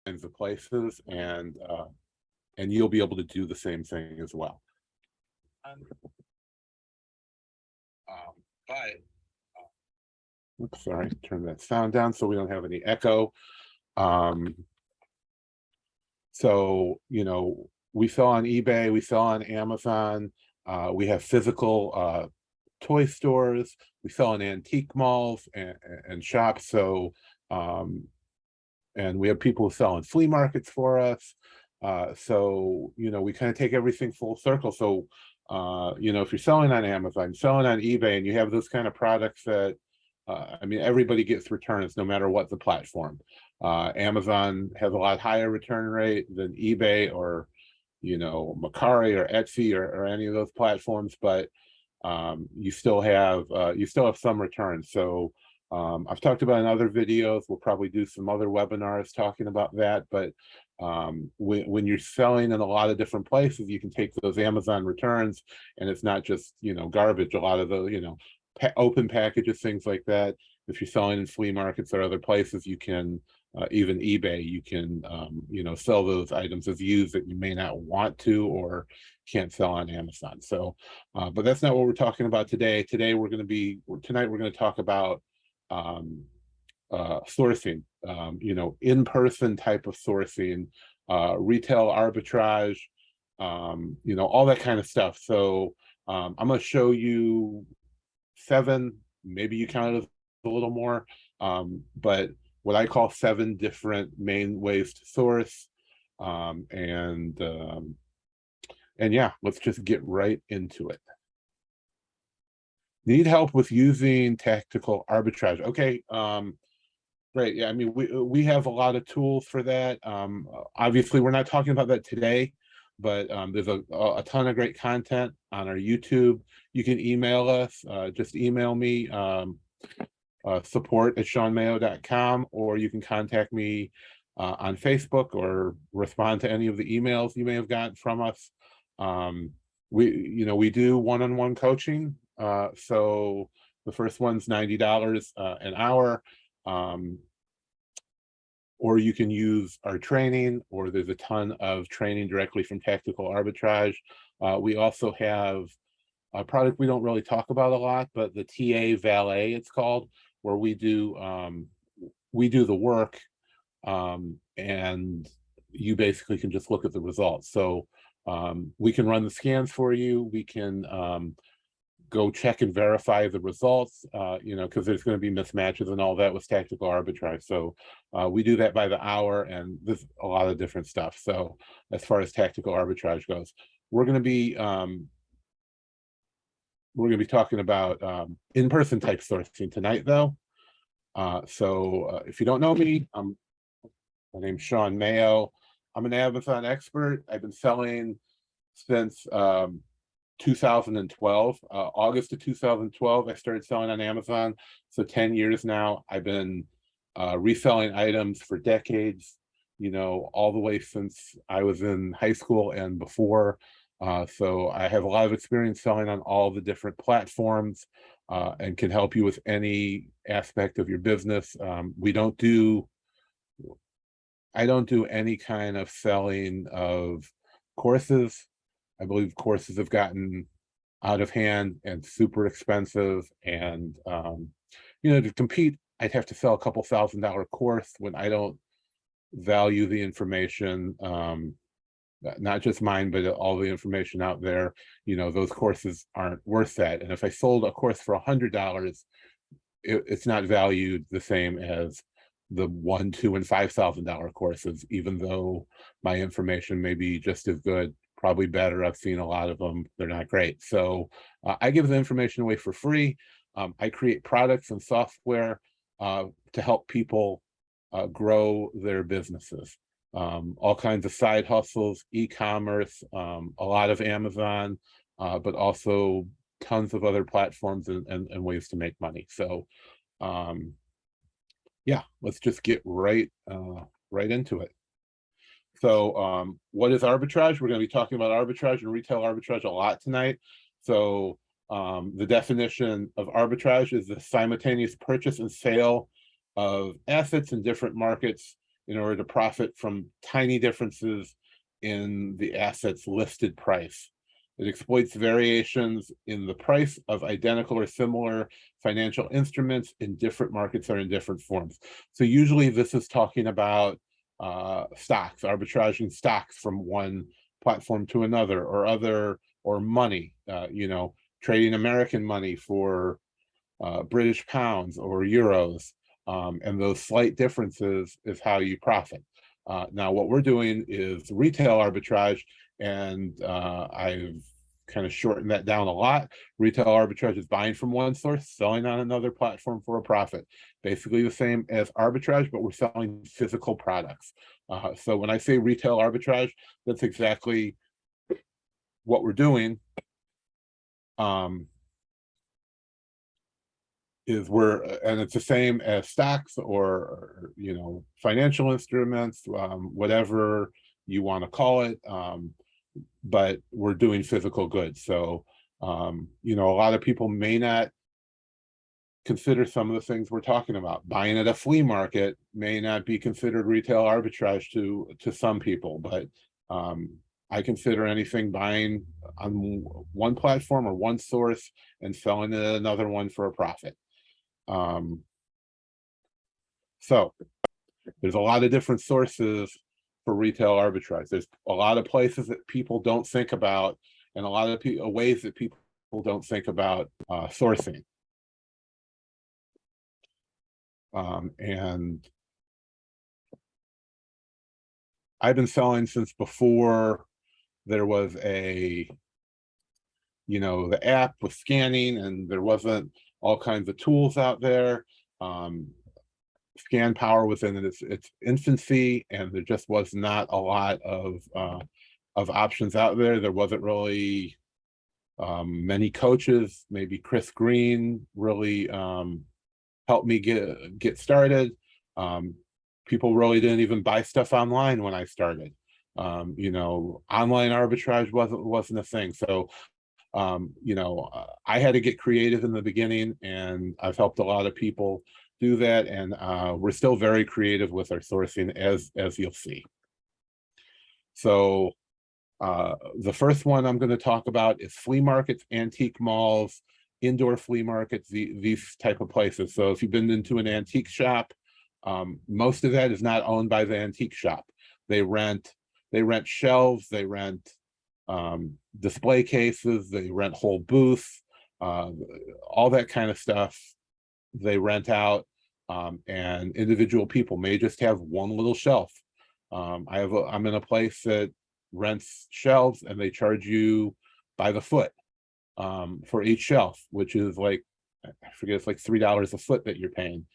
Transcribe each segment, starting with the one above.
kinds of places, and you'll be able to do the same thing as well. But oops, sorry, turn that sound down so we don't have any echo. So, you know, we sell on eBay, we sell on Amazon, we have physical toy stores, we sell in antique malls and shops. So, and we have people who sell in flea markets for us. So, you know, we kind of take everything full circle. So, you know, if you're selling on Amazon, selling on eBay, and you have those kind of products that, I mean, everybody gets returns no matter what the platform. Amazon has a lot higher return rate than eBay or, you know, Mercari or Etsy or any of those platforms, but you still have some returns. So I've talked about in other videos. We'll probably do some other webinars talking about that. But when you're selling in a lot of different places, you can take those Amazon returns, and it's not just, you know, garbage. A lot of the, you know, open packages, things like that. If you're selling in flea markets or other places, you can even eBay, you can you know, sell those items as used that you may not want to or can't sell on Amazon. So, but that's not what we're talking about today. Tonight we're going to talk about sourcing, you know, in-person type of sourcing, retail arbitrage, you know, all that kind of stuff. So I'm going to show you 7, maybe you count it a little more, but what I call 7 different main ways to source. And yeah, let's just get right into it. Need help with using tactical arbitrage? Okay, great. Yeah, I mean, we have a lot of tools for that. Obviously, we're not talking about that today, but there's a ton of great content on our YouTube. You can email us. Just email me, support@shawnmayo.com, or you can contact me on Facebook or respond to any of the emails you may have gotten from us. We do one-on-one coaching. So the first one's $90 an hour. Or you can use our training, or there's a ton of training directly from Tactical Arbitrage. We also have a product we don't really talk about a lot, but the TA Valet, it's called, where we do the work, and you basically can just look at the results. So we can run the scans for you. We can go check and verify the results, you know, because there's going to be mismatches and all that with tactical arbitrage. So we do that by the hour, and there's a lot of different stuff. So as far as tactical arbitrage goes, we're going to be talking about in-person type sourcing tonight, though. So if you don't know me, my name's Shawn Mayo. I'm an Amazon expert. I've been selling since 2012, August of 2012, I started selling on Amazon. So 10 years now. I've been reselling items for decades, you know, all the way since I was in high school and before. So I have a lot of experience selling on all the different platforms, and can help you with any aspect of your business. I don't do any kind of selling of courses. I believe courses have gotten out of hand and super expensive. And, you know, to compete, I'd have to sell a couple $1,000 course when I don't value the information, not just mine, but all the information out there. You know, those courses aren't worth that. And if I sold a course for $100, it's not valued the same as the $1,000, $2,000, and $5,000 courses, even though my information may be just as good, probably better. I've seen a lot of them. They're not great. So I give the information away for free. I create products and software to help people grow their businesses. All kinds of side hustles, e-commerce, a lot of Amazon, but also tons of other platforms and ways to make money. So yeah, let's just get right into it. So what is arbitrage? We're going to be talking about arbitrage and retail arbitrage a lot tonight. So the definition of arbitrage is the simultaneous purchase and sale of assets in different markets in order to profit from tiny differences in the asset's listed price. It exploits variations in the price of identical or similar financial instruments in different markets or in different forms. So usually this is talking about stocks, arbitraging stocks from one platform to another, or money, trading American money for British pounds or euros. And those slight differences is how you profit. Now, what we're doing is retail arbitrage, and I've kind of shortened that down a lot. Retail arbitrage is buying from one source, selling on another platform for a profit. Basically the same as arbitrage, but we're selling physical products. So when I say retail arbitrage, that's exactly what we're doing. And it's the same as stocks or financial instruments, whatever you want to call it, but we're doing physical goods. So a lot of people may not consider some of the things we're talking about. Buying at a flea market may not be considered retail arbitrage to some people, but I consider anything buying on one platform or one source and selling at another one for a profit. So there's a lot of different sources for retail arbitrage. There's a lot of places that people don't think about, and a lot of ways that people don't think about sourcing. And I've been selling since before there was the app with scanning, and there wasn't all kinds of tools out there. Scan power was in its infancy, and there just was not a lot of options out there. There wasn't really many coaches. Maybe Chris Green really helped me get started. People really didn't even buy stuff online when I started. Online arbitrage wasn't a thing. So I had to get creative in the beginning, and I've helped a lot of people do that, and we're still very creative with our sourcing, as you'll see. So the first one I'm going to talk about is flea markets, antique malls, indoor flea markets, these type of places. So if you've been into an antique shop, most of that is not owned by the antique shop. They rent shelves, they rent display cases, they rent whole booths, all that kind of stuff they rent out, and individual people may just have one little shelf. I'm in a place that rents shelves, and they charge you by the foot for each shelf, which is like, I forget, it's like $3 a foot that you're paying.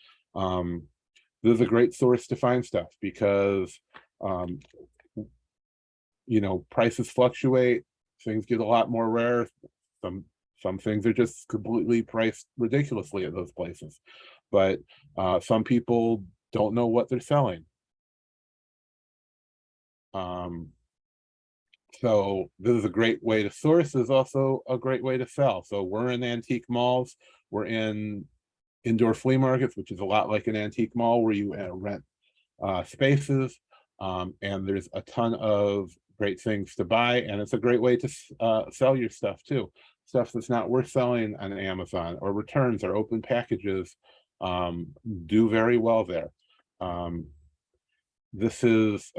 This is a great source to find stuff because prices fluctuate, things get a lot more rare. Some things are just completely priced ridiculously at those places, but some people don't know what they're selling. So this is a great way to source. Is also a great way to sell. So we're in antique malls, we're in indoor flea markets, which is a lot like an antique mall where you rent spaces, and there's a ton of great things to buy, and it's a great way to sell your stuff too. Stuff that's not worth selling on Amazon, or returns or open packages do very well there. This is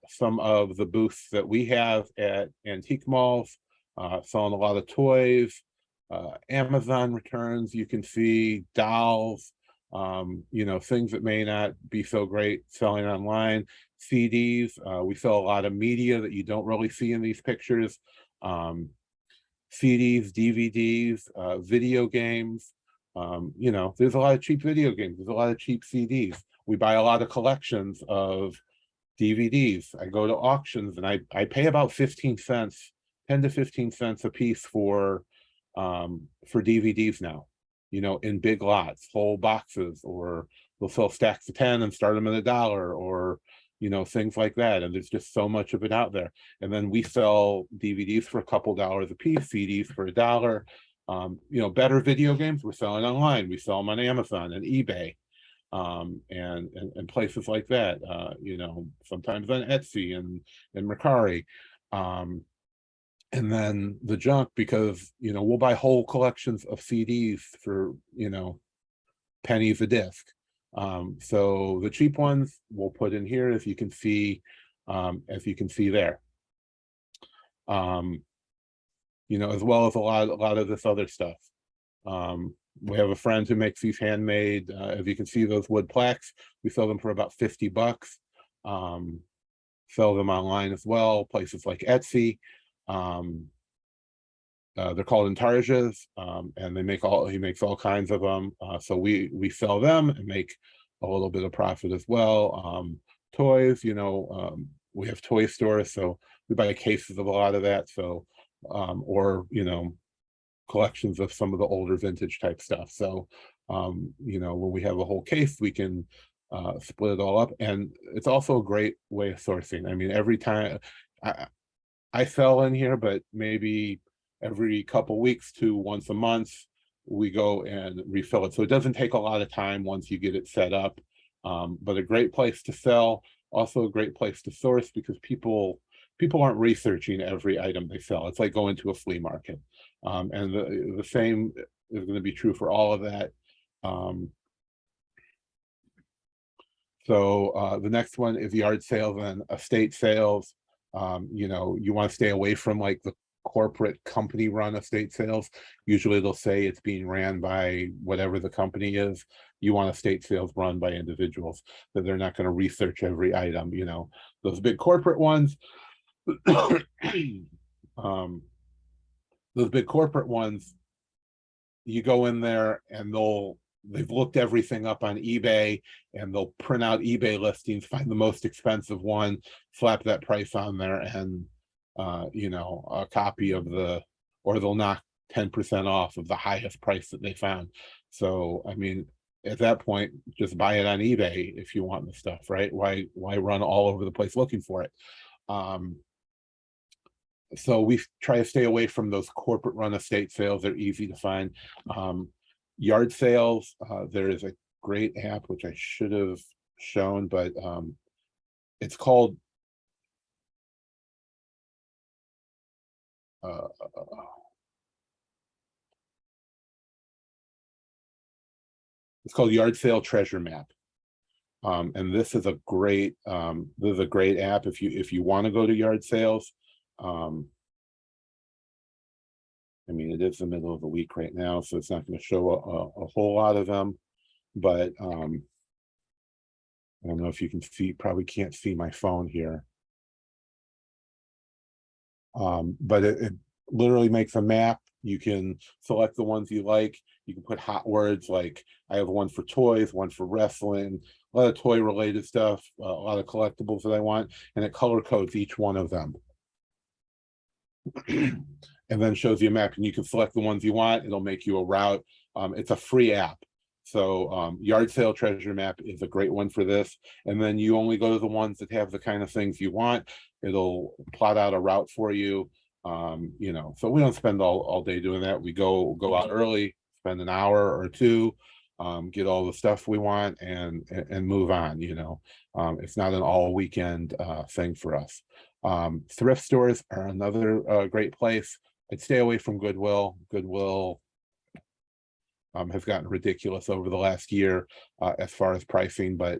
some of the booths that we have at antique malls, selling a lot of toys, Amazon returns. You can see dolls, things that may not be so great selling online. CDs, we sell a lot of media that you don't really see in these pictures. CDs, DVDs, video games. There's a lot of cheap video games. There's a lot of cheap CDs. We buy a lot of collections of DVDs. I go to auctions, and I pay about 15 cents, 10 to 15 cents a piece for DVDs now, in big lots, whole boxes, or we'll sell stacks of 10 and start them at $1, or things like that. And there's just so much of it out there. And then we sell DVDs for a couple dollars a piece, CDs for $1. Better video games we're selling online. We sell them on Amazon and eBay. and places like that, you know, sometimes on Etsy and Mercari. Um, and then the junk, because, you know, we'll buy whole collections of CDs for, you know, pennies a disc. So the cheap ones we'll put in here, as you can see there. You know, as well as a lot of this other stuff. We have a friend who makes these handmade, as you can see, those wood plaques. We sell them for about 50 bucks. Sell them online as well, places like Etsy. They're called intarjas, and he makes all kinds of them. So we sell them and make a little bit of profit as well. Toys, you know, we have toy stores, so we buy cases of a lot of that. So, or, you know, collections of some of the older vintage type stuff. So, you know, when we have a whole case, we can split it all up, and it's also a great way of sourcing. I mean, every time I sell in here, but maybe every couple weeks to once a month, we go and refill it. So it doesn't take a lot of time once you get it set up. But a great place to sell, also a great place to source, because people aren't researching every item they sell. It's like going to a flea market. And the same is going to be true for all of that. So the next one is yard sales and estate sales. You know, you want to stay away from like the corporate company run estate sales. Usually they'll say it's being ran by whatever the company is. You want estate sales run by individuals, that they're not going to research every item. You know, those big corporate ones, those big corporate ones, you go in there and they've looked everything up on eBay, and they'll print out eBay listings, find the most expensive one, slap that price on there, and you know, a copy of or they'll knock 10% off of the highest price that they found. So I mean, at that point, just buy it on eBay if you want the stuff, right? Why run all over the place looking for it? So we try to stay away from those corporate run estate sales. They're easy to find. Yard sales, there is a great app which I should have shown, but it's called Yard Sale Treasure Map. And this is a great app if you want to go to yard sales. I mean, it is the middle of the week right now, so it's not going to show a whole lot of them, but I don't know if you can see, probably can't see my phone here. But it literally makes a map. You can select the ones you like. You can put hot words, like I have one for toys, one for wrestling, a lot of toy related stuff, a lot of collectibles that I want, and it color codes each one of them. And then shows you a map, and you can select the ones you want. It'll make you a route. It's a free app. So Yard Sale Treasure Map is a great one for this. And then you only go to the ones that have the kind of things you want. It'll plot out a route for you. You know, so we don't spend all day doing that. We go out early, spend an hour or two, get all the stuff we want, and move on. You know, it's not an all weekend thing for us. Thrift stores are another great place. I'd stay away from Goodwill. Goodwill has gotten ridiculous over the last year as far as pricing, but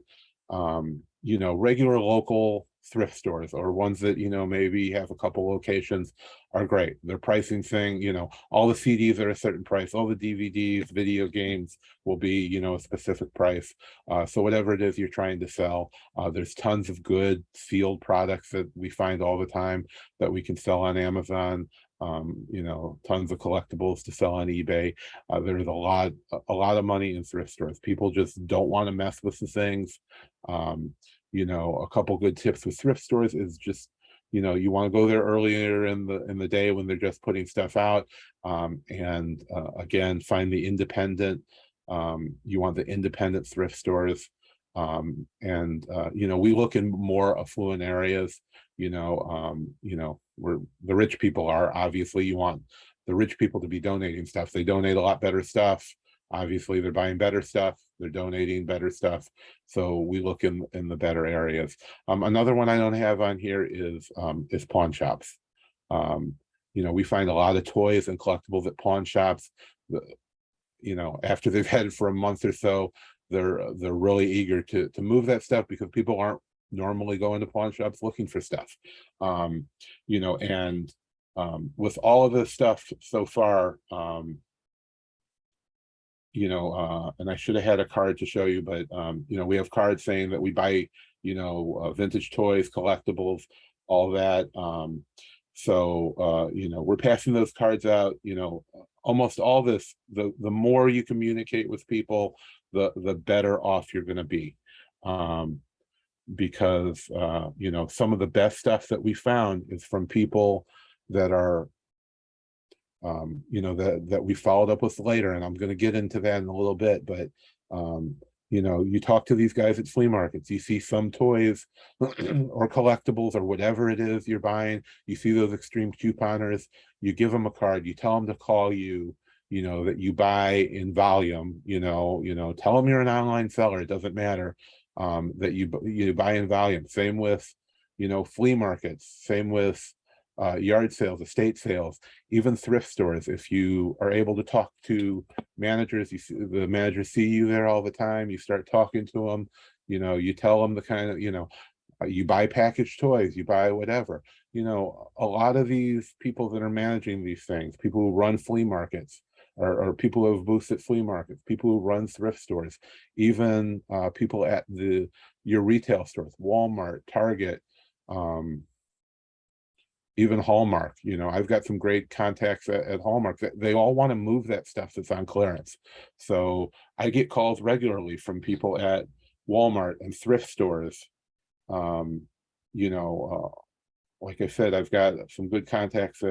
you know, regular local thrift stores, or ones that, you know, maybe have a couple locations, are great. Their pricing thing, you know, all the CDs are a certain price, all the DVDs, video games will be, you know, a specific price. So whatever it is you're trying to sell, there's tons of good sealed products that we find all the time that we can sell on Amazon. You know, tons of collectibles to sell on eBay. There's a lot of money in thrift stores. People just don't want to mess with the things. You know, a couple good tips with thrift stores is just, you know, you want to go there earlier in the day when they're just putting stuff out. And again, find the independent. You want the independent thrift stores. And you know, we look in more affluent areas. You know, where the rich people are. Obviously, you want the rich people to be donating stuff. They donate a lot better stuff. Obviously, they're buying better stuff, they're donating better stuff, so we look in the better areas. Another one I don't have on here is pawn shops. We find a lot of toys and collectibles at pawn shops. After they've had it for a month or so, they're really eager to move that stuff, because people aren't normally going to pawn shops looking for stuff. And with all of this stuff so far, and I should have had a card to show you, but we have cards saying that we buy vintage toys, collectibles, all that. We're passing those cards out. Almost all this, the more you communicate with people, the better off you're going to be. Because some of the best stuff that we found is from people that are that we followed up with later, and I'm going to get into that in a little bit. But you talk to these guys at flea markets, you see some toys or collectibles or whatever it is you're buying, you see those extreme couponers, you give them a card, you tell them to call you, that you buy in volume, tell them you're an online seller, it doesn't matter, that you buy in volume. Same with flea markets, same with yard sales, estate sales, even thrift stores. If you are able to talk to managers, the managers see you there all the time, you start talking to them, you tell them the kind of, you buy packaged toys, you buy whatever. A lot of these people that are managing these things, people who run flea markets, or people who have booths at flea markets, people who run thrift stores, even people at your retail stores, Walmart, Target, even Hallmark. I've got some great contacts at Hallmark. They all want to move that stuff that's on clearance. So I get calls regularly from people at Walmart and thrift stores. Like I said, I've got some good contacts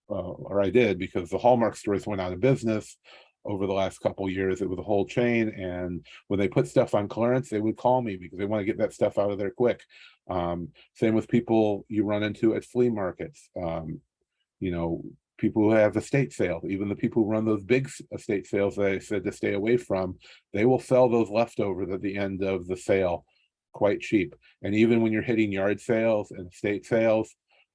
or I did, because the Hallmark stores went out of business over the last couple of years. It was a whole chain, and when they put stuff on clearance, they would call me because they want to get that stuff out of there quick. Same with people you run into at flea markets, people who have estate sales, even the people who run those big estate sales that I said to stay away from, they will sell those leftovers at the end of the sale quite cheap. And even when you're hitting yard sales and estate sales,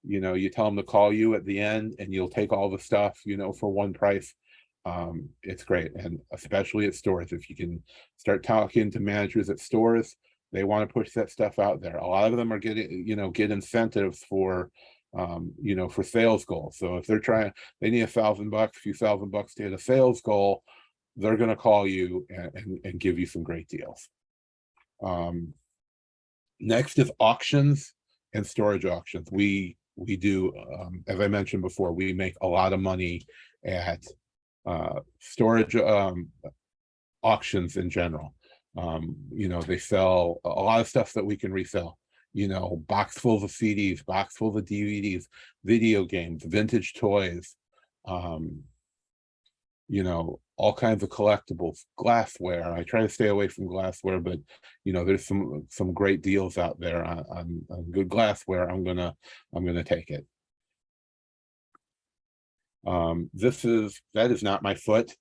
you tell them to call you at the end, and you'll take all the stuff, for one price. It's great. And especially at stores, if you can start talking to managers at stores, they want to push that stuff out there. A lot of them are getting, get incentives for, for sales goals. So if they need $1,000, a few $1,000 to hit a sales goal, they're going to call you and give you some great deals. Next is auctions and storage auctions. We do, as I mentioned before, we make a lot of money at storage auctions in general. They sell a lot of stuff that we can resell. Box full of CDs, box full of DVDs, video games, vintage toys, all kinds of collectibles, glassware. I try to stay away from glassware, but there's some great deals out there on good glassware. I'm gonna take it. That is not my foot,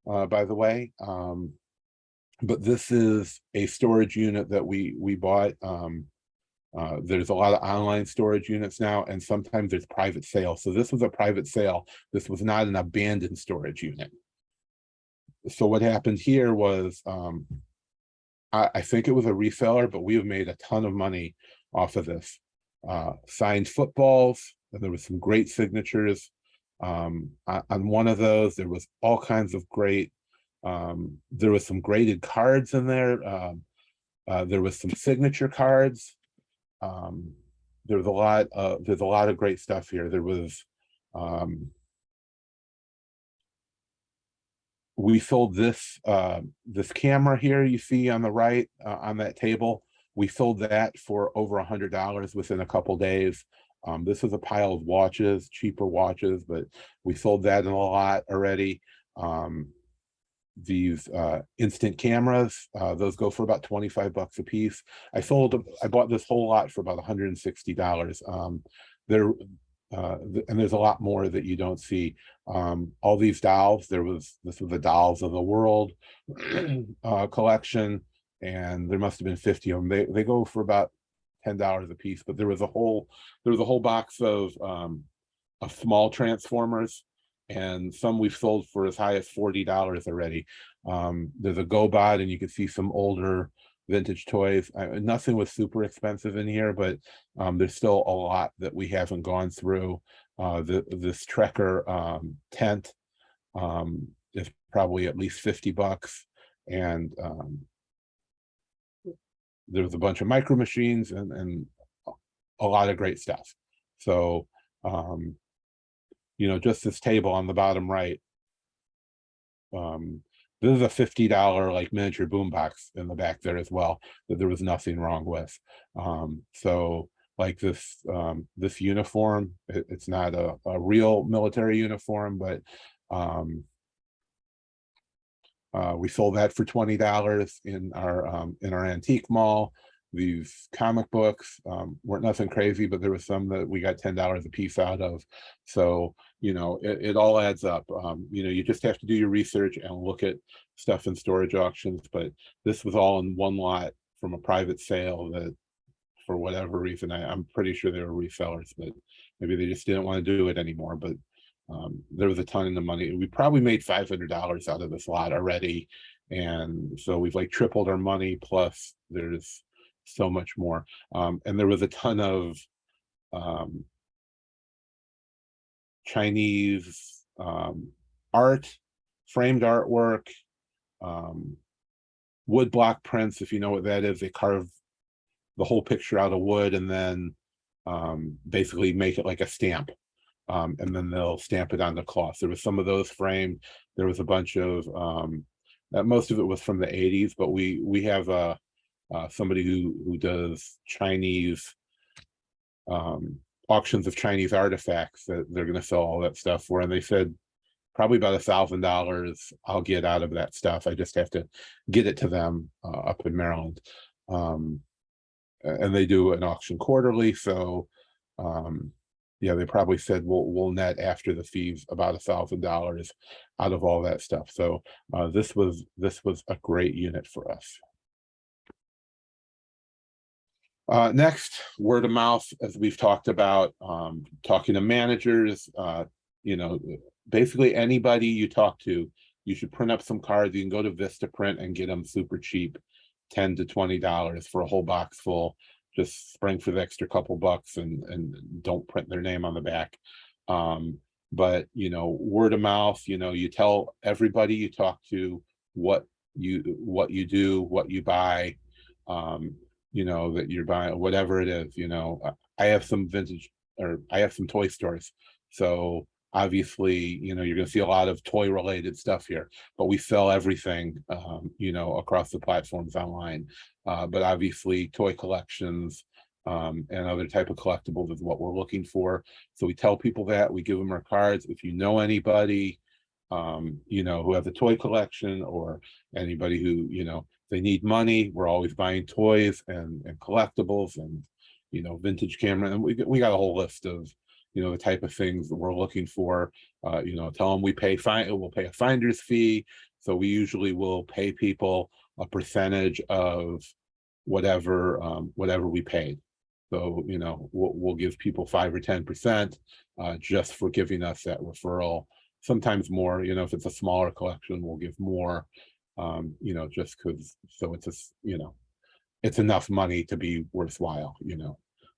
by the way, but this is a storage unit that we bought. There's a lot of online storage units now, and sometimes there's private sale. So this was a private sale. This was not an abandoned storage unit. So what happened here was, I think it was a reseller, but we have made a ton of money off of this. Signed footballs, and there was some great signatures. On one of those, there was all kinds of great, there was some graded cards in there. There was some signature cards. There's a lot of great stuff here. There was, we sold this camera here you see on the right, on that table. We sold that for over $100 within a couple days. This is a pile of watches, cheaper watches, but we sold that in a lot already. These instant cameras, those go for about $25 a piece. I bought this whole lot for about $160. and there's a lot more that you don't see. All these dolls, this was the Dolls of the World collection, and there must have been 50 of them. They go for about $10 a piece, but there was a whole box of small Transformers, and some we've sold for as high as $40 already. There's a GoBot, and you can see some older vintage toys. Nothing was super expensive in here, but there's still a lot that we haven't gone through. This Trekker tent is probably at least $50, and there's a bunch of micro machines and a lot of great stuff. So just this table on the bottom right, this is a $50 like miniature boombox in the back there as well, that there was nothing wrong with. So like this uniform, it's not a real military uniform, but we sold that for $20 in our antique mall. These comic books weren't nothing crazy, but there was some that we got $10 a piece out of. So it all adds up. You just have to do your research and look at stuff in storage auctions. But this was all in one lot from a private sale that, for whatever reason, I'm pretty sure they were resellers, but maybe they just didn't want to do it anymore. But there was a ton of the money. We probably made $500 out of this lot already, and so we've like tripled our money, plus there's so much more. And there was a ton of Chinese art, framed artwork, wood block prints. If you know what that is, they carve the whole picture out of wood and then basically make it like a stamp. And then they'll stamp it on the cloth. There was some of those framed. There was a bunch of most of it was from the 80s, but we have somebody who does Chinese auctions of Chinese artifacts that they're going to sell all that stuff for, and they said probably about $1,000 I'll get out of that stuff. I just have to get it to them up in Maryland, and they do an auction quarterly. So yeah, they probably said we'll net after the fees about $1,000 out of all that stuff. So this was a great unit for us. Next, word of mouth, as we've talked about, talking to managers, basically anybody you talk to, you should print up some cards. You can go to Vistaprint and get them super cheap, $10 to $20 for a whole box full. Just spring for the extra couple bucks and don't print their name on the back. But word of mouth, you tell everybody you talk to what you do, what you buy, that you're buying, whatever it is. I have some vintage, or I have some toy stores, so obviously you're going to see a lot of toy related stuff here, but we sell everything across the platforms online. But obviously toy collections and other type of collectibles is what we're looking for. So we tell people that, we give them our cards. If you know anybody who has a toy collection, or anybody who they need money, we're always buying toys and collectibles and vintage camera, and we got a whole list of the type of things that we're looking for. Tell them we'll pay a finder's fee. So we usually will pay people a percentage of whatever we paid. So we'll give people 5 or 10% just for giving us that referral. Sometimes more. If it's a smaller collection, we'll give more. Just because, so it's enough money to be worthwhile.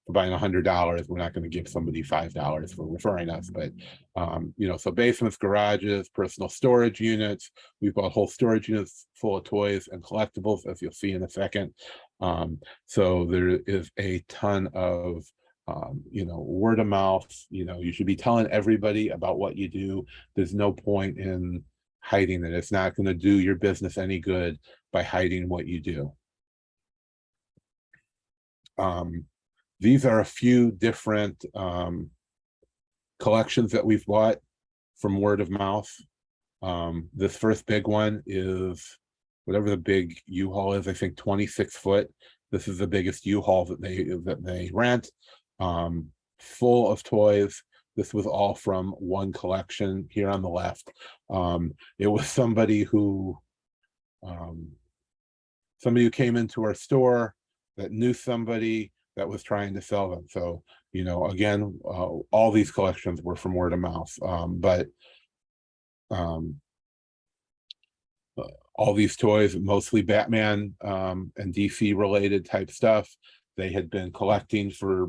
For buying $100, we're not going to give somebody $5 for referring us. But so basements, garages, personal storage units. We've bought whole storage units full of toys and collectibles, as you'll see in a second. So there is a ton of word of mouth. You should be telling everybody about what you do. There's no point in hiding it. It's not going to do your business any good by hiding what you do. These are a few different collections that we've bought from word of mouth. This first big one is whatever the big U-Haul is, I think 26 foot. This is the biggest U-Haul that they rent, full of toys. This was all from one collection here on the left. It was somebody who came into our store that knew somebody that was trying to sell them. So, you know, again, all these collections were from word of mouth. But all these toys, mostly Batman and DC related type stuff, they had been collecting for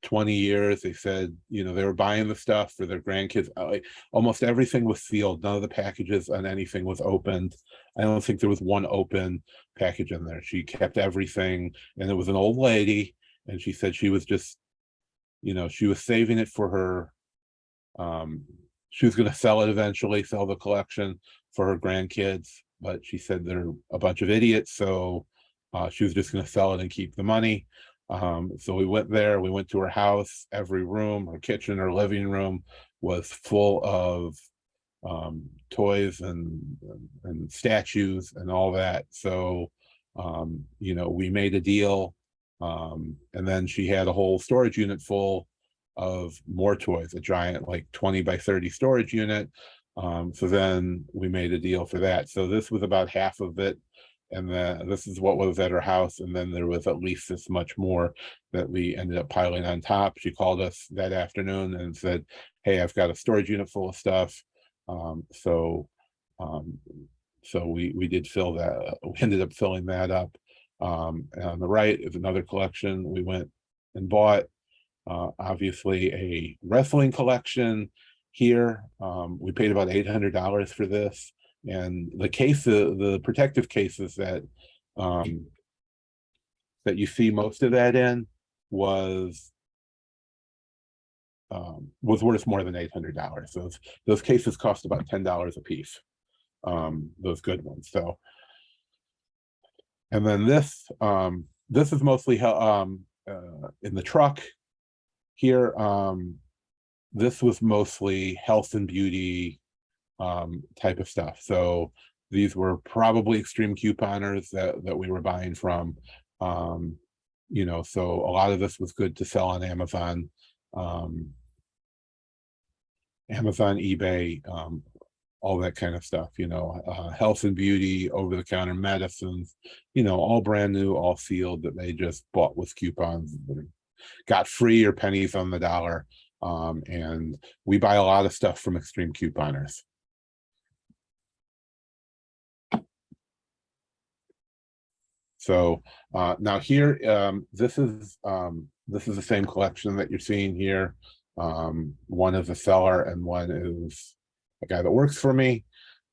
20 years. They said, you know, they were buying the stuff for their grandkids. Like, almost everything was sealed. None of the packages on anything was opened. I don't think there was one open package in there. She kept everything, and it was an old lady, and she said she was just, you know, she was saving it for her. She was going to sell it eventually, sell the collection for her grandkids, but she said they're a bunch of idiots, so she was just going to sell it and keep the money. So we went there, we went to her house. Every room, her kitchen, her living room was full of toys and statues and all that. So you know, we made a deal, and then she had a whole storage unit full of more toys, a giant like 20 by 30 storage unit. So then we made a deal for that. So this was about half of it, and then this is what was at her house, and then there was at least this much more that we ended up piling on top. She called us that afternoon and said, hey, I've got a storage unit full of stuff. So we did fill that. We ended up filling that up. And on the right is another collection we went and bought. Obviously a wrestling collection here. We paid about $800 for this. And the case, the protective cases that you see most of that in was worth more than $800. Those cases cost about $10 a piece. Those good ones. So, and then this is mostly in the truck here. This was mostly health and beauty type of stuff. So these were probably extreme couponers that we were buying from. You know, so a lot of this was good to sell on Amazon, eBay, all that kind of stuff, you know, health and beauty, over-the-counter medicines, you know, all brand new, all sealed, that they just bought with coupons, got free or pennies on the dollar. And we buy a lot of stuff from extreme couponers. So now here, this is the same collection that you're seeing here. One is a seller and one is a guy that works for me,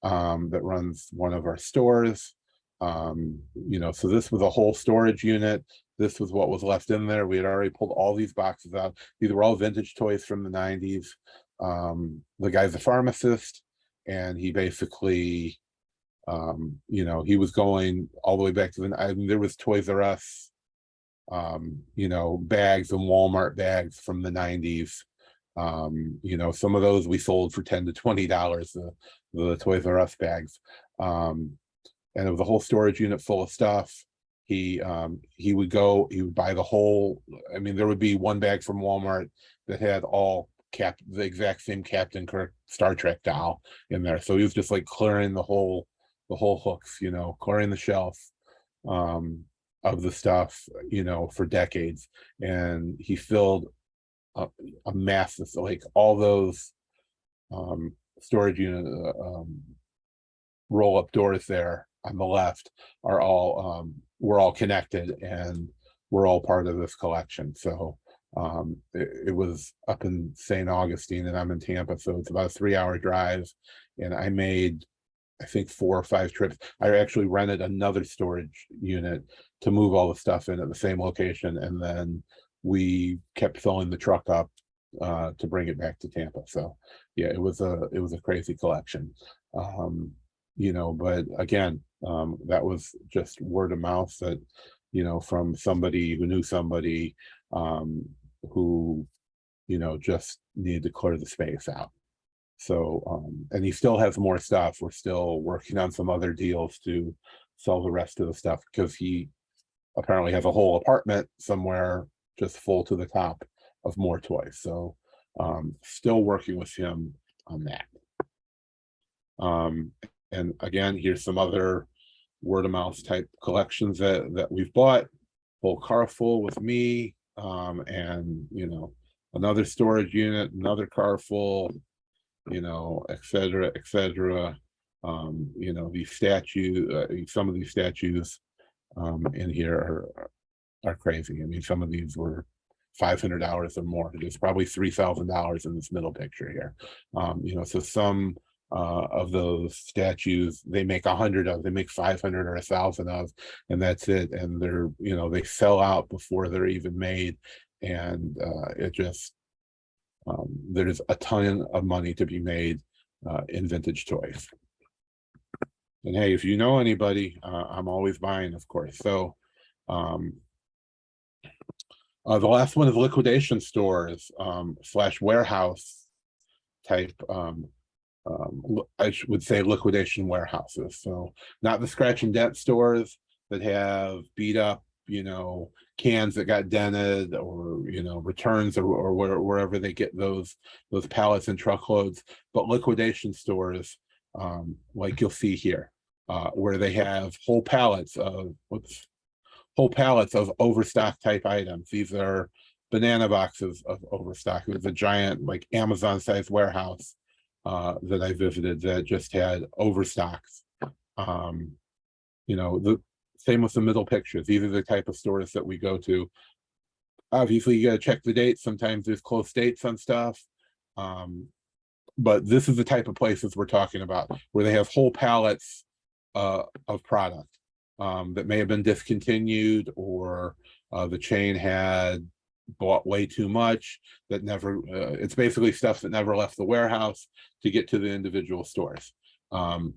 that runs one of our stores. You know, so this was a whole storage unit. This was what was left in there. We had already pulled all these boxes out. These were all vintage toys from the 90s. The guy's a pharmacist, and he basically, you know, he was going all the way back to I mean, there was Toys R Us, you know, bags and Walmart bags from the 90s. You know, some of those we sold for $10 to $20, the Toys R Us bags. And it was a whole storage unit full of stuff. He would buy the whole, I mean, there would be one bag from Walmart that had the exact same Captain Kirk Star Trek doll in there. So he was just like clearing the whole hooks, you know, clearing the shelf of the stuff, you know, for decades. And he filled a massive, like all those storage unit roll-up doors there on the left are all we're all connected, and we're all part of this collection. So it was up in St. Augustine, and I'm in Tampa, so it's about a 3-hour drive. And I made, I think, 4 or 5 trips. I actually rented another storage unit to move all the stuff in at the same location, and then we kept filling the truck up to bring it back to Tampa. So yeah, it was a crazy collection. You know, but again, that was just word of mouth, that, you know, from somebody who knew somebody who, you know, just needed to clear the space out. So and he still has more stuff. We're still working on some other deals to sell the rest of the stuff, because he apparently has a whole apartment somewhere just full to the top of more toys. So Still working with him on that. And again, here's some other word of mouth type collections that we've bought. Whole car full with me, and another storage unit, another car full, et cetera, et cetera. These statues, some of these statues in here are crazy. I mean, some of these were $500 or more. There's probably $3,000 in this middle picture here. So some of those statues they make 100 of, they make 500 or 1,000 of, and that's it. And they're they sell out before they're even made, and it just there's a ton of money to be made in vintage toys. And hey, if you know anybody, I'm always buying, of course. So the last one is liquidation stores / warehouse type. I would say liquidation warehouses. So not the scratch and dent stores that have beat up, cans that got dented, or returns, or wherever they get those pallets and truckloads, but liquidation stores like you'll see here, where they have whole pallets of overstock type items. These are banana boxes of overstock. It was a giant, like, Amazon-sized warehouse that I visited that just had overstocks. The same with the middle pictures. These are the type of stores that we go to. Obviously, you got to check the dates. Sometimes there's close dates on stuff. But this is the type of places we're talking about, where they have whole pallets of product that may have been discontinued, or the chain had bought way too much that never, it's basically stuff that never left the warehouse to get to the individual stores.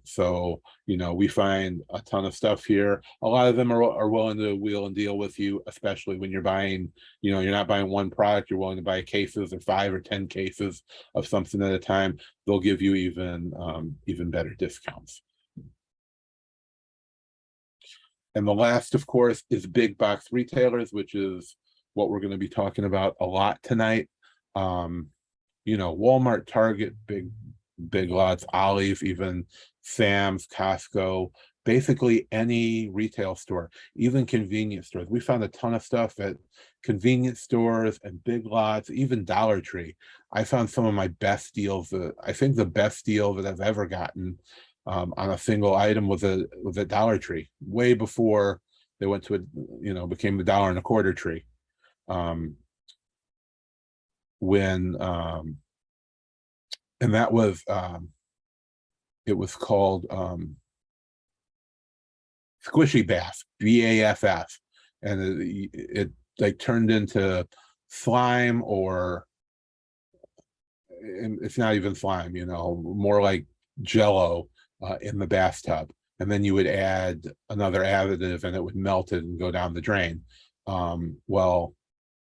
So we find a ton of stuff here. A lot of them are willing to wheel and deal with you, especially when you're buying, you're not buying one product, you're willing to buy cases, or 5 or 10 cases of something at a time. They'll give you even better discounts. And the last, of course, is big box retailers, which is what we're going to be talking about a lot tonight. Walmart, Target, Big Lots, Ollie's, even Sam's, Costco, basically any retail store, even convenience stores. We found a ton of stuff at convenience stores and Big Lots, even Dollar Tree. I found some of my best deals. I think the best deal that I've ever gotten on a single item was at Dollar Tree, way before they went to became the $1.25 tree. And that was it was called Squishy Baff, BAFF, and it like turned into slime, or it's not even slime, more like Jello in the bathtub, and then you would add another additive and it would melt it and go down the drain. Well,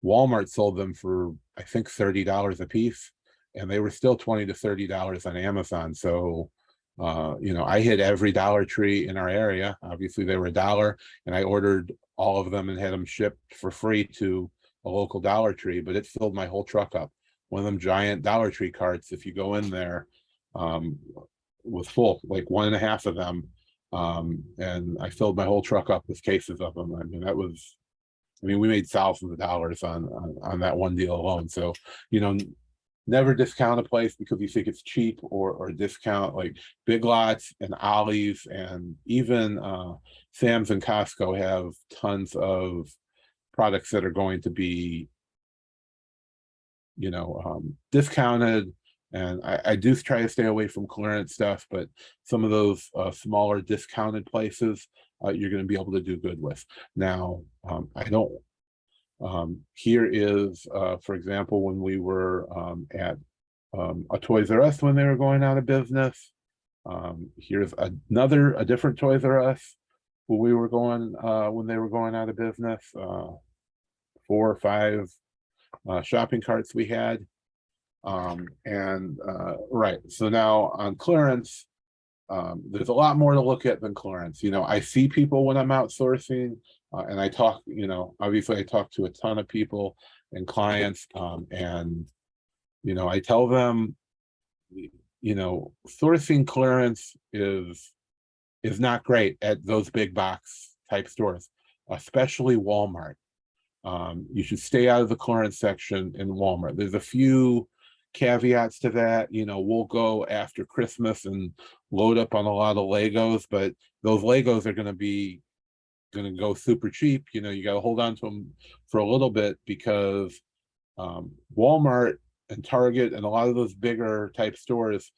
Walmart sold them for, I think, $30 a piece, and they were still $20 to $30 on Amazon. So I hit every Dollar Tree in our area. Obviously they were $1, and I ordered all of them and had them shipped for free to a local Dollar Tree, but it filled my whole truck up. One of them giant Dollar Tree carts, if you go in there, was full, like 1.5 of them. And I filled my whole truck up with cases of them. We made thousands of dollars on that one deal alone. So, never discount a place because you think it's cheap, or discount. Like Big Lots and Ollie's and even Sam's and Costco have tons of products that are going to be, discounted. And I do try to stay away from clearance stuff, but some of those smaller discounted places, you're going to be able to do good with. Now, I don't. Here is, for example, when we were at a Toys R Us when they were going out of business. Here's a different Toys R Us when they were going out of business. 4 or 5 shopping carts we had. Right, so now on clearance, there's a lot more to look at than clearance. I see people when I'm outsourcing, and I talk, obviously I talk to a ton of people and clients, and I tell them, sourcing clearance is not great at those big box type stores, especially Walmart. You should stay out of the clearance section in Walmart. There's a few caveats to that. We'll go after Christmas and load up on a lot of Legos, but those Legos are going to go super cheap. You got to hold on to them for a little bit, because Walmart and Target and a lot of those bigger type stores,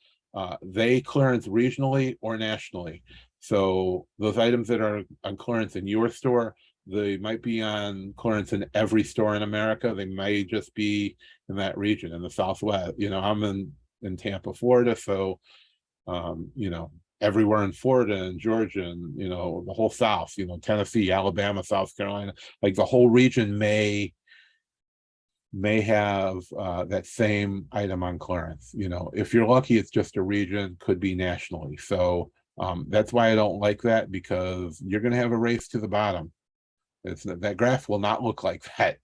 they clearance regionally or nationally. So those items that are on clearance in your store, they might be on clearance in every store in America. They may just be in that region, in the Southwest. I'm in Tampa, Florida, so everywhere in Florida and Georgia and the whole South, Tennessee, Alabama, South Carolina, like the whole region may have that same item on clearance. If you're lucky, it's just a region, could be nationally. So that's why I don't like that, because you're going to have a race to the bottom. That graph will not look like that.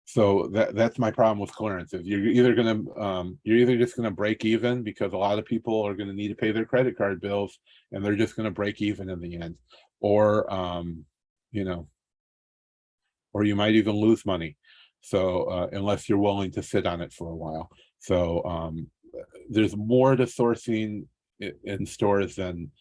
So that's my problem with clearance. Is you're either just gonna break even, because a lot of people are gonna need to pay their credit card bills, and they're just gonna break even in the end, or or you might even lose money. So unless you're willing to sit on it for a while. So there's more to sourcing in stores than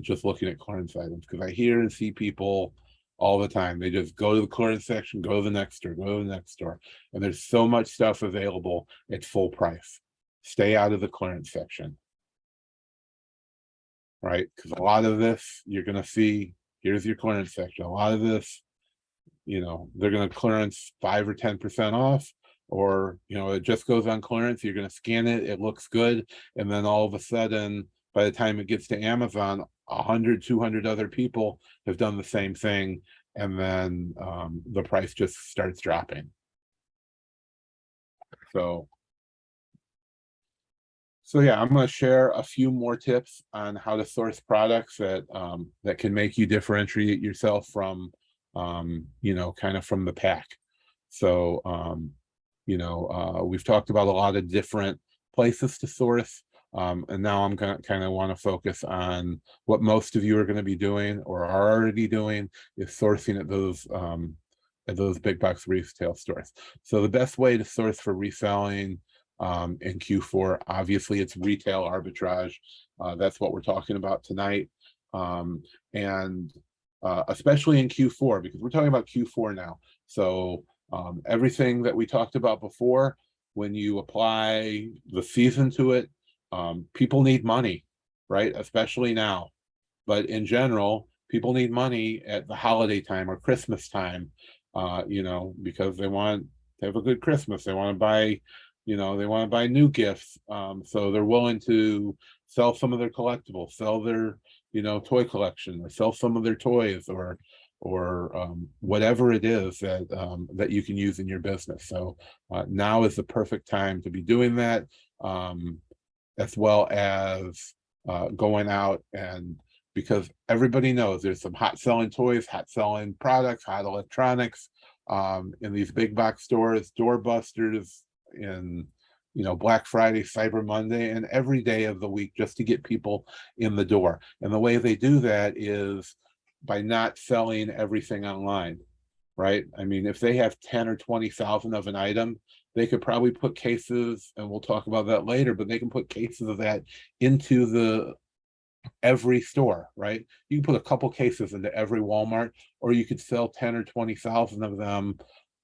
just looking at clearance items, because I hear and see people all the time. They just go to the clearance section, go to the next store, go to the next store, and there's so much stuff available at full price. Stay out of the clearance section, right? Because a lot of this you're going to see, here's your clearance section. A lot of this, they're going to clearance 5 or 10% off, or it just goes on clearance. You're going to scan it, it looks good, and then all of a sudden, by the time it gets to Amazon, 100, 200 other people have done the same thing, and then the price just starts dropping. So yeah, I'm going to share a few more tips on how to source products that can make you differentiate yourself from kind of from the pack. So we've talked about a lot of different places to source. And now I'm going to kind of want to focus on what most of you are going to be doing or are already doing, is sourcing at those big box retail stores. So the best way to source for reselling in Q4, obviously it's retail arbitrage. That's what we're talking about tonight. And especially in Q4, because we're talking about Q4 now. So everything that we talked about before, when you apply the season to it, people need money, right? Especially now. But in general, people need money at the holiday time or Christmas time, because they want to have a good Christmas. They want to buy, they want to buy new gifts. So they're willing to sell some of their collectibles, sell their, toy collection, or sell some of their toys, or whatever it is that you can use in your business. So now is the perfect time to be doing that. As well as going out, and because everybody knows there's some hot selling toys, hot selling products, hot electronics in these big box stores, doorbusters, in Black Friday, Cyber Monday, and every day of the week, just to get people in the door. And the way they do that is by not selling everything online, right? I mean, if they have 10 or 20,000 of an item, they could probably put cases, and we'll talk about that later, but they can put cases of that into every store, right? You can put a couple cases into every Walmart, or you could sell 10 or 20,000 of them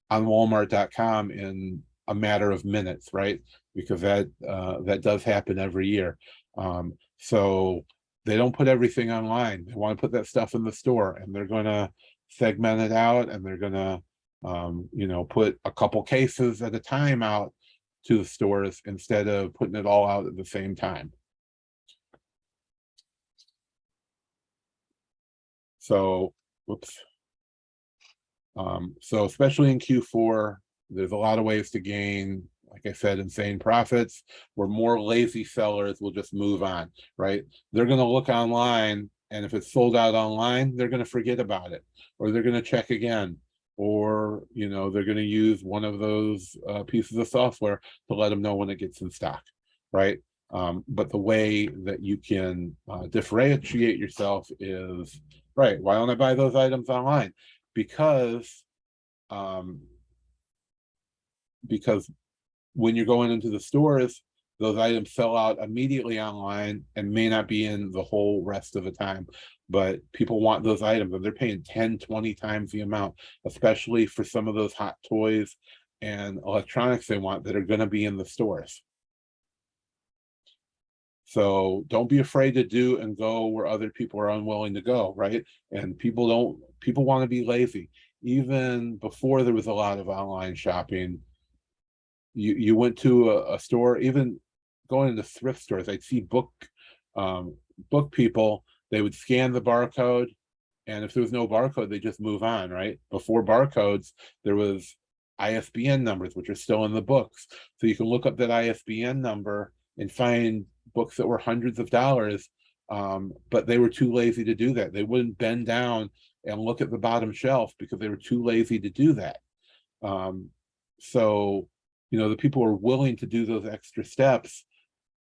on Walmart.com in a matter of minutes, right? Because that does happen every year. So they don't put everything online. They want to put that stuff in the store, and they're going to segment it out, and they're going to put a couple cases at a time out to the stores instead of putting it all out at the same time. So, whoops. So especially in Q4, there's a lot of ways to gain, like I said, insane profits, where more lazy sellers will just move on, right? They're going to look online And if it's sold out online, they're going to forget about it, or they're going to check again, or they're going to use one of those pieces of software to let them know when it gets in stock, right? But the way that you can differentiate yourself is, right, why don't I buy those items online? Because when you're going into the stores, those items sell out immediately online and may not be in the whole rest of the time. But people want those items and they're paying 10, 20 times the amount, especially for some of those hot toys and electronics they want that are going to be in the stores. So don't be afraid to do and go where other people are unwilling to go, right? And people want to be lazy. Even before there was a lot of online shopping, you went to a store, even going into thrift stores, I'd see book people, they would scan the barcode, and if there was no barcode, they just move on, right? Before barcodes, there was ISBN numbers, which are still in the books. So you can look up that ISBN number and find books that were hundreds of dollars, but they were too lazy to do that. They wouldn't bend down and look at the bottom shelf because they were too lazy to do that. So the people who are willing to do those extra steps,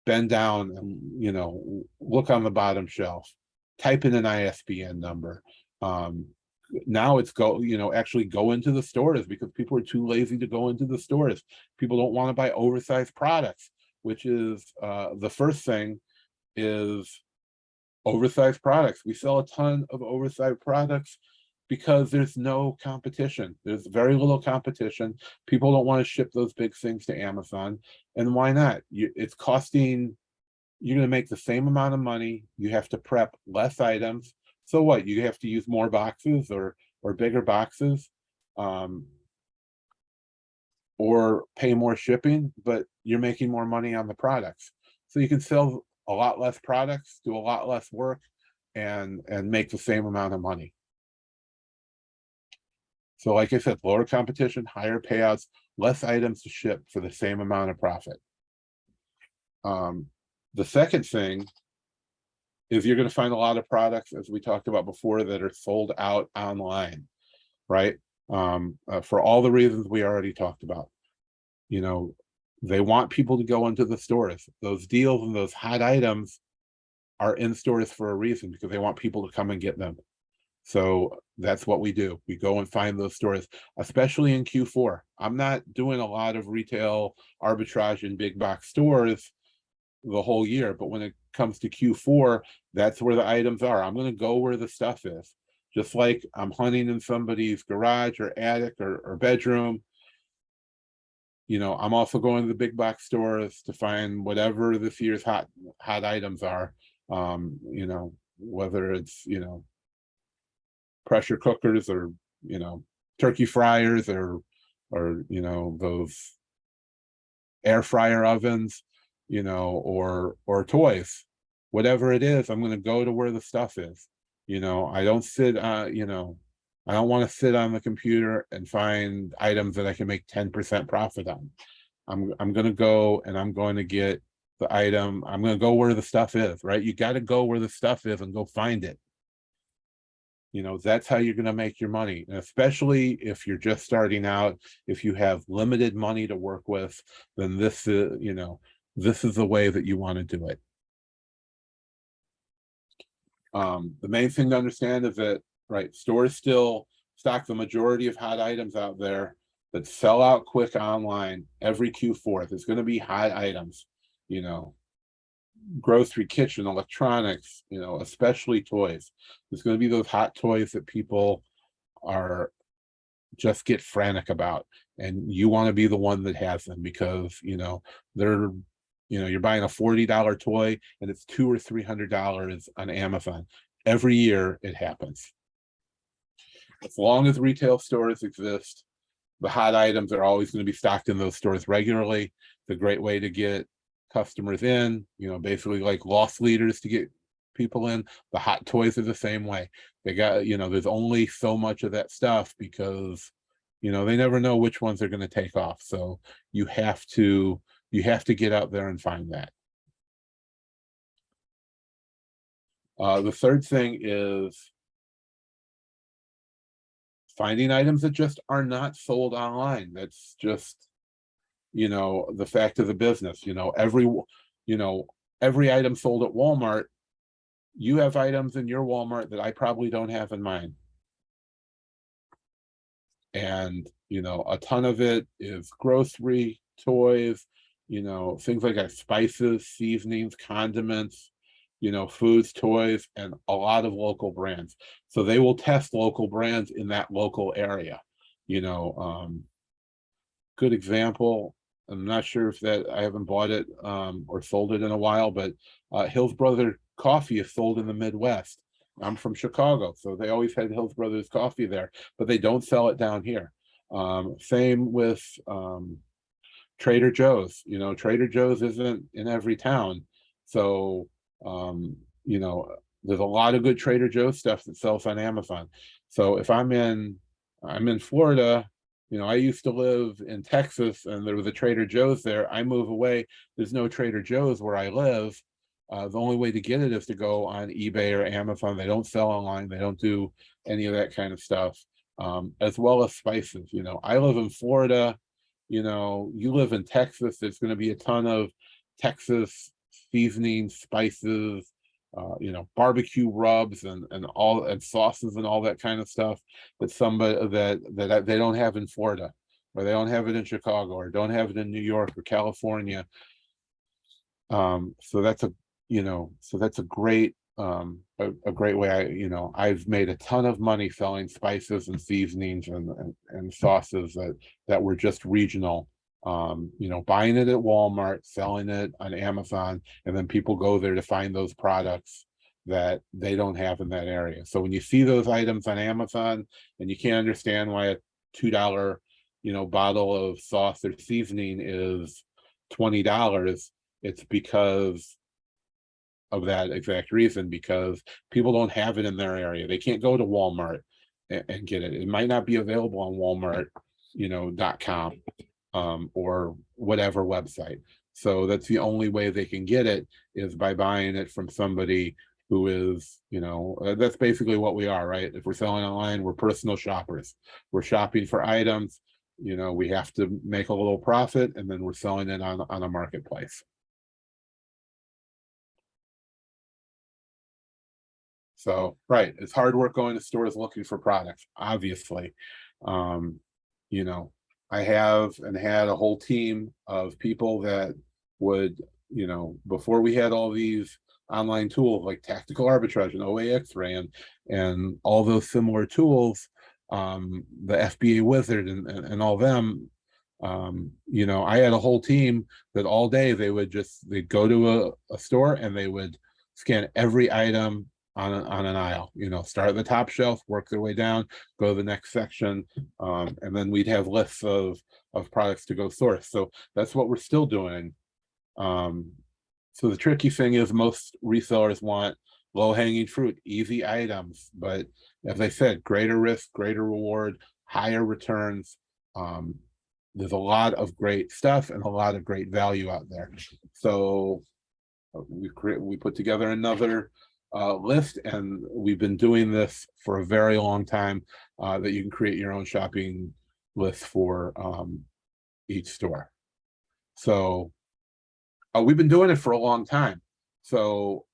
bend down and look on the bottom shelf, type in an ISBN number. Now it's actually go into the stores, because people are too lazy to go into the stores. People don't want to buy oversized products, which is the first thing is oversized products. We sell a ton of oversized products because there's no competition. There's very little competition. People don't want to ship those big things to Amazon. And why not? It's costing, you're going to make the same amount of money. You have to prep less items. So what? You have to use more boxes or bigger boxes, or pay more shipping, but you're making more money on the products. So you can sell a lot less products, do a lot less work, and make the same amount of money. So like I said, lower competition, higher payouts, less items to ship for the same amount of profit. The second thing is you're going to find a lot of products, as we talked about before, that are sold out online, right? For all the reasons we already talked about. They want people to go into the stores. Those deals and those hot items are in stores for a reason, because they want people to come and get them. So that's what we do. We go and find those stores, especially in Q4. I'm not doing a lot of retail arbitrage in big box stores the whole year, but when it comes to Q4, that's where the items are. I'm going to go where the stuff is. Just like I'm hunting in somebody's garage or attic or bedroom, I'm also going to the big box stores to find whatever this year's hot items are. Whether it's pressure cookers or turkey fryers or those air fryer ovens, or toys, whatever it is. I'm going to go to where the stuff is. I don't sit I don't want to sit on the computer and find items that I can make 10% profit on. I'm going to go and I'm going to get the item. I'm going to go where the stuff is, right? You got to go where the stuff is and go find it. That's how you're going to make your money. And especially if you're just starting out, if you have limited money to work with, then this is the way that you want to do it. The main thing to understand is that, right, stores still stock the majority of hot items out there that sell out quick online every Q4. There's going to be hot items, grocery, kitchen, electronics, especially toys. There's going to be those hot toys that people are just get frantic about, and you want to be the one that has them, because they're you're buying a $40 toy and it's $200 or $300 on Amazon. Every year it happens. As long as retail stores exist, the hot items are always going to be stocked in those stores regularly. It's a great way to get customers in, basically like loss leaders to get people in. The hot toys are the same way. They got, there's only so much of that stuff, because they never know which ones are going to take off. So you have to get out there and find that. The third thing is finding items that just are not sold online. That's just, the fact of the business. Every item sold at Walmart, you have items in your Walmart that I probably don't have in mine. And, a ton of it is grocery, toys, things like that, spices, seasonings, condiments, foods, toys, and a lot of local brands. So they will test local brands in that local area. Good example. I'm not sure if that I haven't bought it or sold it in a while, but Hills Brother coffee is sold in the Midwest. I'm from Chicago, so they always had Hills Brothers coffee there, but they don't sell it down here. Same with Trader Joe's. Trader Joe's isn't in every town, so there's a lot of good Trader Joe's stuff that sells on Amazon. So if I'm in Florida, I used to live in Texas and there was a Trader Joe's there. I move away, there's no Trader Joe's where I live. The only way to get it is to go on eBay or Amazon. They don't sell online. They don't do any of that kind of stuff, as well as spices. I live in Florida. You live in Texas. There's going to be a ton of Texas seasoning, spices, barbecue rubs and sauces and all that kind of stuff that somebody that they don't have in Florida, or they don't have it in Chicago, or don't have it in New York or California. So that's a great a great way. I've made a ton of money selling spices and seasonings and sauces that were just regional. Buying it at Walmart, selling it on Amazon, and then people go there to find those products that they don't have in that area. So when you see those items on Amazon and you can't understand why a $2 bottle of sauce or seasoning is $20, it's because of that exact reason, because people don't have it in their area. They can't go to Walmart and get it. It might not be available on Walmart, .com or whatever website. So that's the only way they can get it, is by buying it from somebody who is, that's basically what we are, right? If we're selling online, we're personal shoppers. We're shopping for items. We have to make a little profit, and then we're selling it on a marketplace. So, right, it's hard work going to stores looking for products, obviously. I have and had a whole team of people that would, before we had all these online tools like Tactical Arbitrage and OAX-Ray and all those similar tools, the FBA Wizard and all them, I had a whole team that all day they'd go to a store and they would scan every item on an aisle, start at the top shelf, work their way down, go to the next section, and then we'd have lists of products to go source. So that's what we're still doing. So the tricky thing is most resellers want low-hanging fruit, easy items, but as I said, greater risk, greater reward, higher returns. There's a lot of great stuff and a lot of great value out there. So we put together another list, and we've been doing this for a very long time, that you can create your own shopping list for each store. So we've been doing it for a long time. So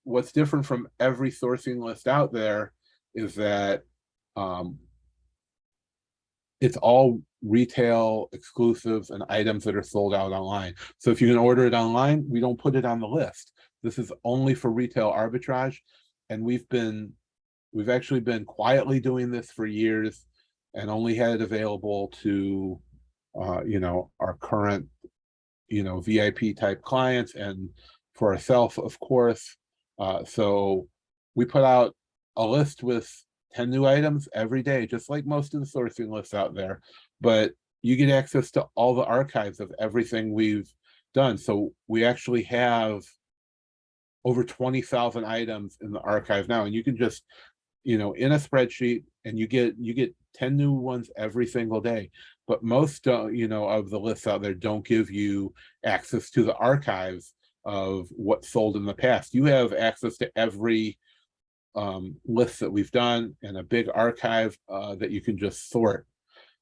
what's different from every sourcing list out there is that it's all retail exclusives and items that are sold out online. So if you can order it online, we don't put it on the list. This is only for Retail Arbitrage, and we've actually been quietly doing this for years, and only had it available to our current VIP type clients, and for ourselves, of course. So we put out a list with 10 new items every day, just like most of the sourcing lists out there, but you get access to all the archives of everything we've done. So we actually have over 20,000 items in the archive now, and you can just, in a spreadsheet, and you get 10 new ones every single day. But most of the lists out there don't give you access to the archives of what's sold in the past. You have access to every list that we've done and a big archive that you can just sort.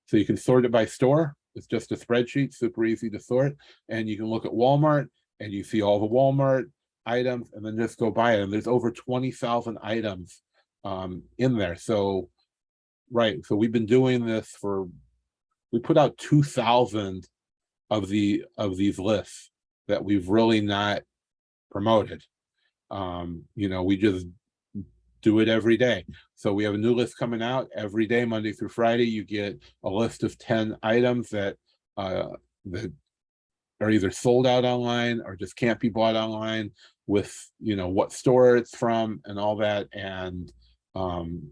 So you can sort it by store. It's just a spreadsheet, super easy to sort. And you can look at Walmart and you see all the Walmart items and then just go buy it. And there's over 20,000 items in there. So, right. So we've been doing this we put out 2,000 of these lists that we've really not promoted. We just do it every day. So we have a new list coming out every day, Monday through Friday. You get a list of 10 items that that are either sold out online or just can't be bought online, with what store it's from and all that. And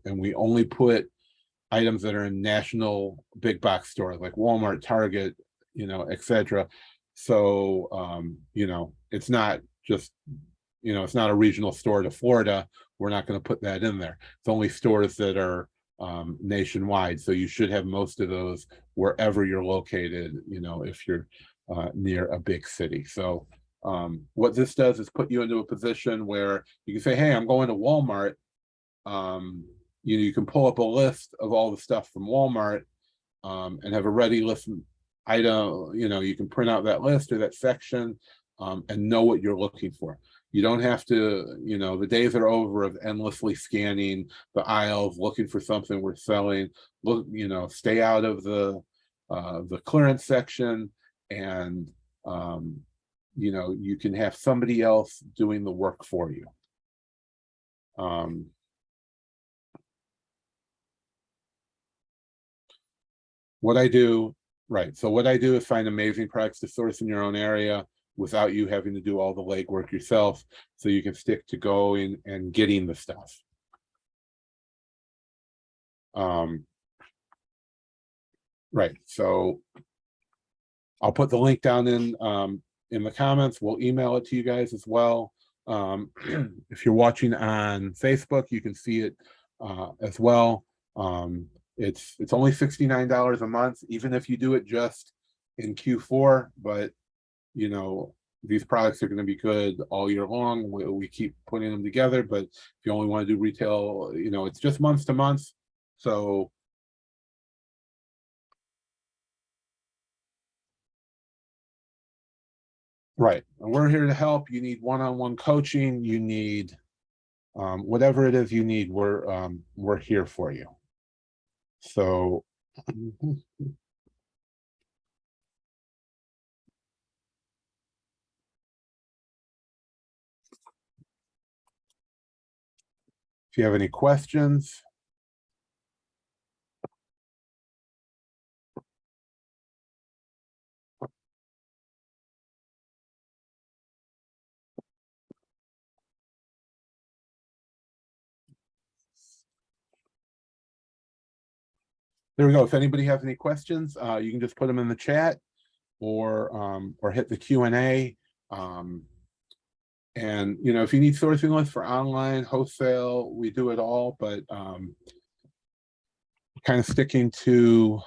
we only put items that are in national big box stores like Walmart, Target, etc. So it's not just it's not a regional store to Florida. We're not going to put that in there. It's only stores that are nationwide. So you should have most of those wherever you're located, if you're near a big city. So what this does is put you into a position where you can say, hey, I'm going to Walmart. You can pull up a list of all the stuff from Walmart and have a ready list item. You can print out that list or that section and know what you're looking for. You don't have to, the days are over of endlessly scanning the aisles, looking for something we're selling. Look, stay out of the clearance section, and you can have somebody else doing the work for you. What I do is find amazing products to source in your own area without you having to do all the legwork yourself, so you can stick to going and getting the stuff. Right, so I'll put the link down in the comments. We'll email it to you guys as well. If you're watching on Facebook, you can see it as well. It's only $69 a month, even if you do it just in Q4, but these products are going to be good all year long. We keep putting them together, but if you only want to do retail, it's just month to month. So right, and we're here to help. You need one-on-one coaching, you need whatever it is you need, we're here for you. So if you have any questions. There we go. If anybody has any questions, you can just put them in the chat or hit the Q&A. And if you need sourcing lists for online, wholesale, we do it all, but kind of sticking to